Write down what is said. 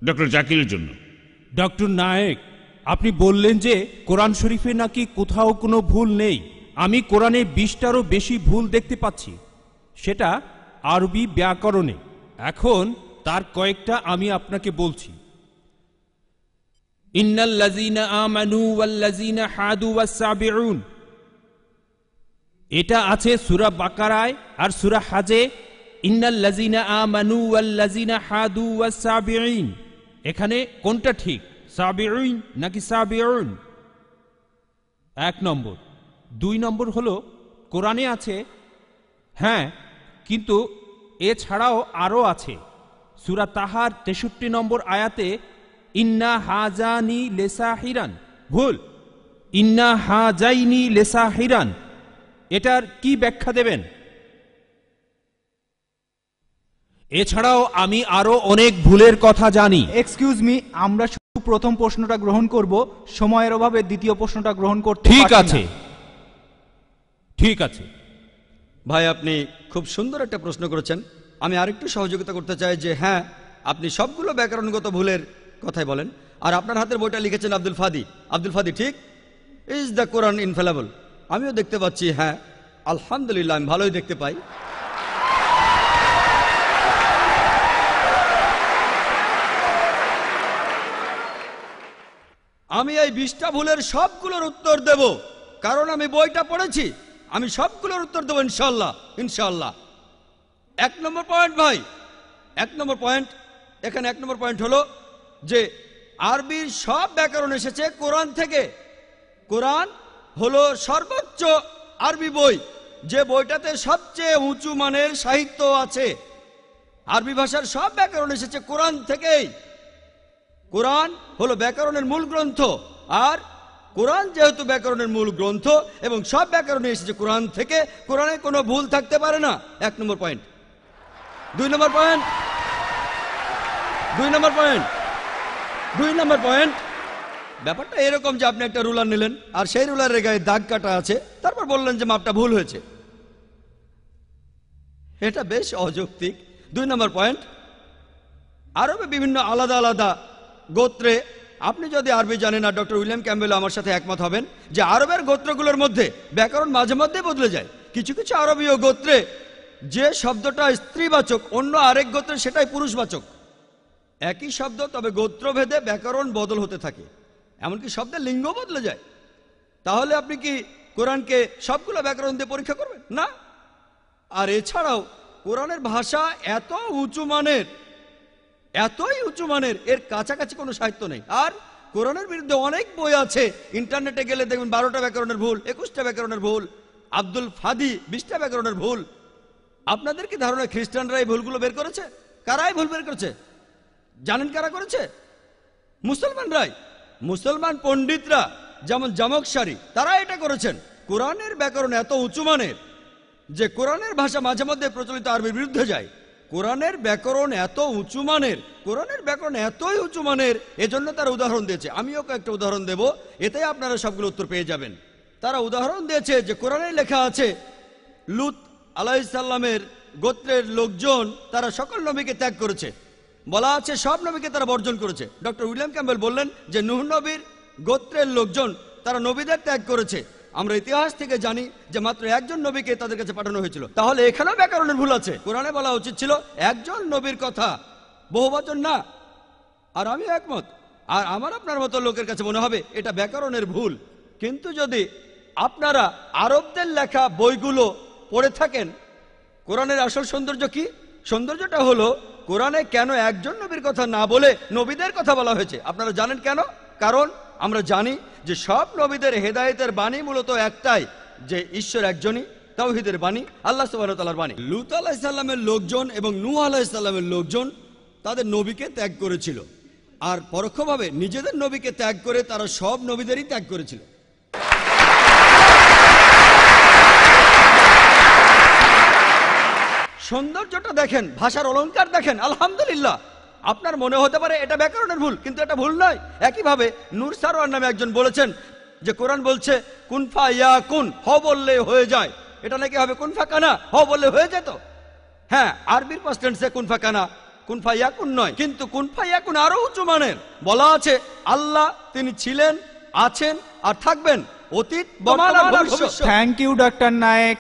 Doctor জাকিরের জন্য। Doctor Naik, আপনি বললেন যে কোরআন শরীফে নাকি কোথাও কোনো ভুল নেই। আমি কোরআনে 20টারও বেশি ভুল দেখতে পাচ্ছি, সেটা আরবি ব্যাকরণে। এখন তার কয়েকটা আমি আপনাকে বলছি। ইন্নাল্লাযীনা আমানু ওয়াল্লাযীনা হাদু ওয়াস-সাবিউন, এটা আছে সূরা বাকারায় আর সূরা হাজে। ইন্নাল্লাযীনা আমানু ওয়াল্লাযীনা হাদু ওয়াস-সাবিউন, এখানে কোনটা ঠিক, সাবিউন নাকি সাবিউন? 1 নম্বর। 2 নম্বর হলো কোরআনে আছে, হ্যাঁ, কিন্তু এছাড়াও আরও আছে। সূরা তাহার 63 নম্বর আয়াতে ইন্না হাজানি লেসাহিরান, ভুল, ইন্না হাজাইনি লেসাহিরান, এটার কি ব্যাখ্যা দেবেন? এছাড়াও আমি আরো অনেক ভুলের কথা জানি। এক্সকিউজ মি, আমরা শুধু প্রথম প্রশ্নটা গ্রহণ করব, সময়ের অভাবে দ্বিতীয় প্রশ্নটা গ্রহণ করতে ঠিক পারছি আছে, না। ঠিক আছে। ভাই, আপনি খুব সুন্দর একটা প্রশ্ন করেছেন। আমি আরেকটু সহযোগিতা করতে চাই যে হ্যাঁ, আপনি সবগুলো ব্যাকরণগত ভুলের কথাই বলেন, আর আপনার হাতের বইটা লিখেছেন আব্দুল ফাদি। আব্দুল ফাদি, ঠিক? ইজ দ্য কোরআন ইনফেলেবল? আমিও দেখতে পাচ্ছি, হ্যাঁ, আলহামদুলিল্লাহ, আমি ভালোই দেখতে পাই। আমি এই 20টা ভুলের সবগুলোর উত্তর দেব, কারণ আমি বইটা পড়েছি। আমি সবগুলোর উত্তর দেবো ইনশাল্লাহ, ইনশাল্লাহ। 1 নম্বর পয়েন্ট ভাই, 1 নম্বর পয়েন্ট, এখানে 1 নম্বর পয়েন্ট হলো যে আরবির সব ব্যাকরণ এসেছে কোরআন থেকে। কোরআন হলো সর্বোচ্চ আরবি বই, যে বইটাতে সবচেয়ে উঁচু মানের সাহিত্য আছে। আরবি ভাষার সব ব্যাকরণ এসেছে কোরআন থেকেই। কোরআন হলো ব্যাকরণের মূল গ্রন্থ, আর কোরআন যেহেতু ব্যাকরণের মূল গ্রন্থ এবং সব ব্যাকরণে এসেছে কোরআন থেকে, কোরআনে কোনো ভুল থাকতে পারে না। 1 নম্বর পয়েন্ট। 2 নম্বর পয়েন্ট, 2 নম্বর পয়েন্ট, 2 নম্বর পয়েন্ট। ব্যাপারটা এরকম যে আপনি একটা রুলার নিলেন, আর সেই রুলারের গায়ে দাগ কাটা আছে, তারপর বললেন যে মাপটা ভুল হয়েছে। এটা বেশ অযৌক্তিক। 2 নম্বর পয়েন্ট, আরবে বিভিন্ন আলাদা আলাদা গোত্রে, আপনি যদি আরবি জানেন, আর ডক্টর উইলিয়াম ক্যাম্বেল আমার সাথে একমত হবেন যে আরবের গোত্রগুলোর মধ্যে ব্যাকরণ মাঝে মধ্যে বদলে যায়। কিছু কিছু আরবীয় গোত্রে যে শব্দটা স্ত্রীবাচক, অন্য আরেক গোত্রে সেটাই পুরুষবাচক। একই শব্দ, তবে গোত্রভেদে ব্যাকরণ বদল হতে থাকে, এমনকি শব্দের লিঙ্গ বদলে যায়। তাহলে আপনি কি কোরআনকে সবগুলো ব্যাকরণ দিয়ে পরীক্ষা করবেন? না। আর এছাড়াও কোরআনের ভাষা এত উঁচু মানের, এতই উঁচু মানের, এর কাছাকাছি কোনো সাহিত্য নেই। আর কোরআনের বিরুদ্ধে অনেক বই আছে, ইন্টারনেটে গেলে দেখবেন 12টা ব্যাকরণের ভুল, 21টা ব্যাকরণের ভুল, আব্দুল ফাদি 20টা ব্যাকরণের ভুল। আপনাদের কি ধারণা খ্রিস্টানরা এই ভুলগুলো বের করেছে? কারাই ভুল বের করেছে? জানেন কারা করেছে? মুসলমানরাই। মুসলমান পণ্ডিতরা, যেমন জামকশারি, তারা এটা করেছেন। কোরআনের ব্যাকরণ এত উঁচু মানের যে কোরআনের ভাষা মাঝে মধ্যে প্রচলিত আরবির বিরুদ্ধে যায়। কোরআনের ব্যাকরণ এত উঁচু মানের, কোরআনের ব্যাকরণ এতই উঁচু মানের, এজন্য তারা উদাহরণ দিয়েছে। আমিও কয়েকটা উদাহরণ দেব, এতে আপনারা সবগুলো উত্তর পেয়ে যাবেন। তারা উদাহরণ দিয়েছে যে কোরআনে লেখা আছে লূত আলাইহিস সালামের গোত্রের লোকজন তারা সকল নবীকে ত্যাগ করেছে। বলা আছে সব নবীকে তারা বর্জন করেছে। ডক্টর উইলিয়াম ক্যাম্বেল বললেন যে নূহ নবীর গোত্রের লোকজন তারা নবীদের ত্যাগ করেছে। আমরা ইতিহাস থেকে জানি যে মাত্র একজন নবীকে তাদের কাছে পাঠানো হয়েছিল। তাহলে এখানেও ব্যাকরণের ভুল আছে। কোরআনে বলা উচিত ছিল একজন নবীর কথা, বহুবচন না। আর আমি একমত, আর আমার আপনার মতো লোকের কাছে মনে হবে এটা ব্যাকরণের ভুল। কিন্তু যদি আপনারা আরবদের লেখা বইগুলো পড়ে থাকেন, কোরআনের আসল সৌন্দর্য কি? সৌন্দর্যটা হলো কোরআনে কেন একজন নবীর কথা না বলে নবীদের কথা বলা হয়েছে। আপনারা জানেন কেন? কারণ আমরা জানি যে সব নবীদের হেদায়েতের বাণী মূলত একটাই, যে ঈশ্বর একজনই, তাওহীদের বাণী, আল্লাহ সুবহানাহু ওয়া তাআলার বাণী। লূত আলাইহিস সালামের লোকজন এবং নূহ আলাইহিস সালামের লোকজন তাদের নবীকে ত্যাগ করেছিল, আর পরোক্ষভাবে নিজেদের নবীকে ত্যাগ করে তারা সব নবীদেরই ত্যাগ করেছিল। সৌন্দর্যটা দেখেন, ভাষার অলংকার দেখেন, আলহামদুলিল্লাহ। আপনার মনে হতে পারে এটা ব্যাকরণের ভুল, কিন্তু এটা ভুল নয়। একইভাবে নূর সারোয়ার নামে একজন বলেছেন যে কোরআন বলছে কুনফা ইয়া কুন, হ বললে হয়ে যায়। এটা নাকি হবে কুনফা কানা, হ বললে হয়ে যেত। হ্যাঁ, আরবির পাস্ট টেন্সে কুনফা কানা, কুন ফায়াকুন নয়। কিন্তু কুন ফায়াকুন আরো উঁচু মানের। বলা আছে আল্লাহ তিনি ছিলেন, আছেন আর থাকবেন, অতীত, বর্তমান আর ভবিষ্যৎ। Thank you doctor Naik.